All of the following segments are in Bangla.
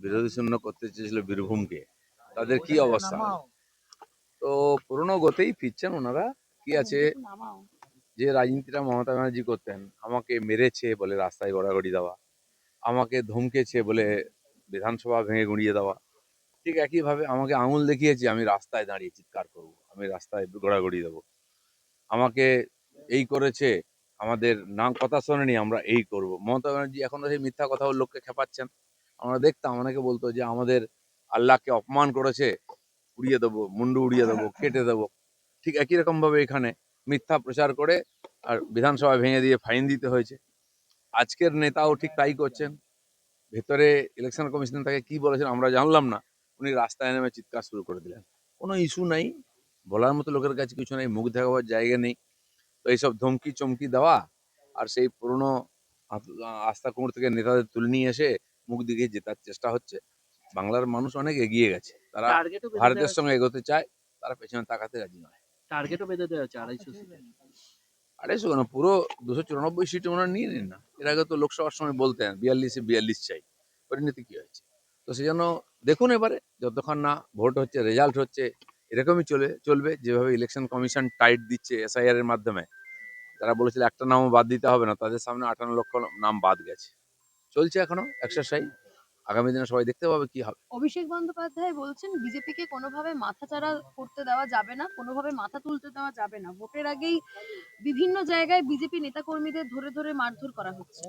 বিরোধী শূন্য করতে চেয়েছিল বীরভূমকে, তাদের কি অবস্থা? তো পুরনো গতেই ফিরছেন ওনারা। কি আছে, যে রাজনীতিটা মমতা ব্যানার্জি করতেন, আমাকে মেরেছে বলে রাস্তায় গড়াগড়ি দেওয়া, আমাকে ধমকেছে বলে বিধানসভা ভেঙে গুঁড়িয়ে দেওয়া, ঠিক একইভাবে আমাকে আঙুল দেখিয়েছে আমি রাস্তায় দাঁড়িয়ে চিৎকার করব, আমি রাস্তায় গড়াগড়ি দেবো, আমাকে এই করেছে, আমাদের না কথা শোনেনি, আমরা এই করব। মমতা ব্যানার্জি এখনো সেই মিথ্যা কথা লোককে খেপাচ্ছেন। আমরা দেখতাম অনেকে বলতো যে আমাদের আল্লাহকে অপমান করেছে, উড়িয়ে দেবো, মুন্ডু উড়িয়ে দেবো, কেটে দেবো। ঠিক একই রকম ভাবে এখানে মিথ্যা প্রচার করে আর বিধানসভা ভেঙে দিয়ে ফাইন দিতে হয়েছে। আজকের নেতাও ঠিক তাই করছেন। ভেতরে ইলেকশন কমিশন তাকে কি বলেছেন আমরা জানলাম না, উনি রাস্তায় নেমে চিৎকার শুরু করে দিলেন। কোনো ইস্যু নাই, বলার মতো লোকের কাছে কিছু নেই, মুখ দেখাবার জায়গা নেই। তো এইসব ধমকি চমকি দেওয়া আর সেই পুরনো আস্থা কুমোর থেকে নেতাদের তুলে নিয়ে এসে মুখ দিকে জেতার চেষ্টা হচ্ছে। বাংলার মানুষ অনেক এগিয়ে গেছে, তারা ভারতের সঙ্গে এগোতে চায়, তারা পেছনে তাকাতে রাজি নয়। টার্গেটও বেঁধে দেওয়া হচ্ছে 250 সিট। 250 কেন, পুরো 294 সিট ওনারা নিয়ে নিন না। এর আগে তো লোকসভার সময় বলতেন 42 চাই, পরিণতি কি হয়েছে? তো সেই জন্য দেখুন এবারে যতক্ষণ না ভোট হচ্ছে, রেজাল্ট হচ্ছে, এরকমই চলবে যেভাবে ইলেকশন কমিশন টাইট দিচ্ছে এসআইআর এর মাধ্যমে। তারা বলেছিল একটা নামও বাদ দিতে হবে না, তাদের সামনে 58 লক্ষ নাম বাদ গেছে, চলছে এখনো এক্সারসাইজ। আগামী দিনে সবাই দেখতে পাবে কি হবে। অভিষেক বন্দ্যোপাধ্যায় বলছেন বিজেপিকে কোনোভাবে মাথাচাড়া করতে দেওয়া যাবে না, কোনোভাবে মাথা তুলতে দেওয়া যাবে না। ভোটের আগেই বিভিন্ন জায়গায় বিজেপি নেতাকর্মীদের ধরে ধরে মারধর করা হচ্ছে।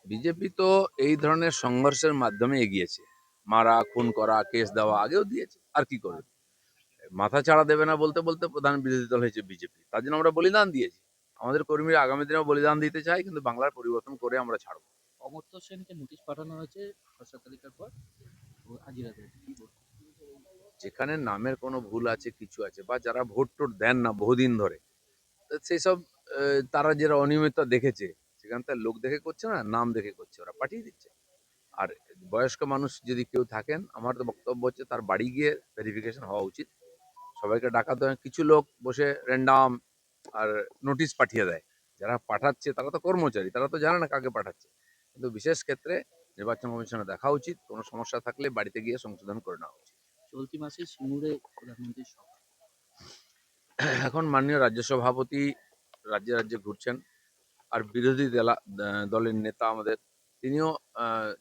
বিজেপি তো এই ধরনের সংঘর্ষের মাধ্যমে এগিয়েছে, মারা খুন করা কেস দেওয়া আগেও দিয়েছে, আর কি করবে? মাথা ছাড়া দেবে না বলতে বলতে প্রধান বিরোধী দল হয়েছে বিজেপি, তার জন্য আমরা বলিদান দিয়েছি। আমাদের কর্মীরা আগামী দিনেও বলিদান দিতে চাই, কিন্তু বাংলার পরিবর্তন করে আমরা ছাড়বো। অমর্ত্য সেনকে নোটিশ পাঠানো হয়েছে খসড়া তালিকার পর, আজই রাতে কি বলবো? যেখানে নামের কোনো ভুল আছে, কিছু আছে, বা যারা ভোট টোট দেন না বহুদিন ধরে, সেই সব তারা যারা অনিয়মিততা দেখেছে, সেখানকার লোক দেখে করছে না, নাম দেখে করছে, ওরা পাঠিয়ে দিচ্ছে। আর বয়স্ক মানুষ যদি কেউ থাকেন, আমার তো বক্তব্য হচ্ছে তার বাড়ি গিয়ে ভেরিফিকেশন হওয়া উচিত। সবাইকে ডাকাতে হয়, কিছু লোক বসে র্যান্ডাম আর নোটিশ পাঠিয়ে দেয়। যারা পাঠাচ্ছে তারা তো কর্মচারী, তারা তো জানে না কাকে পাঠাচ্ছে। কিন্তু বিশেষ ক্ষেত্রে নির্বাচন কমিশনে দেখা উচিত, কোনো সমস্যা থাকলে বাড়িতে গিয়ে সংশোধন করে নেওয়া উচিত। চলতি মাসে সিঙ্গুরে প্রধানমন্ত্রীর সভা। এখন মাননীয় রাজ্য সভাপতি রাজ্যে রাজ্যে ঘুরছেন, আর বিরোধী দলের নেতা আমাদের, তিনিও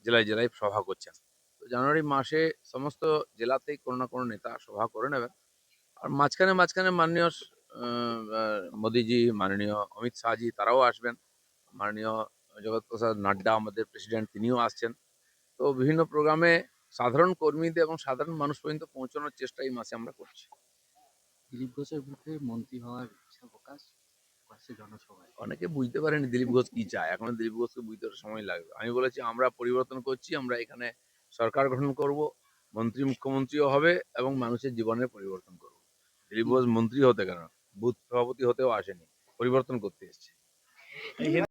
জেলায় জেলায় সভা করছেন। তো জানুয়ারি মাসে সমস্ত জেলাতেই কোনো না কোনো নেতা সভা করে নেবেন। আর মাঝখানে মাঝখানে মাননীয় মোদিজি, মাননীয় অমিত শাহজি তারাও আসবেন, মাননীয় জগৎ প্রসাদ নাড্ডা আমাদের প্রেসিডেন্ট তিনিও আসছেন। তো বিভিন্ন প্রোগ্রামে সাধারণ কর্মীদের এবং সাধারণ মানুষ পর্যন্ত পৌঁছানোর চেষ্টা এই মাসে আমরা করছি। দিলীপ ঘোষের মুখে মন্ত্রী হওয়ার ইচ্ছা প্রকাশ করছে জনসভায়। অনেকে বুঝতে পারেনি দিলীপ ঘোষ কি চায়, এখনো দিলীপ ঘোষকে বুঝতে সময় লাগবে। আমি বলেছি আমরা পরিবর্তন করছি, আমরা এখানে সরকার গঠন করব, মন্ত্রী মুখ্যমন্ত্রীও হবে এবং মানুষের জীবনের পরিবর্তন করব। দিলীপ ঘোষ মন্ত্রী হতে কেন, বুথ সভাপতি হতেও আসেনি, পরিবর্তন করতে এসেছে।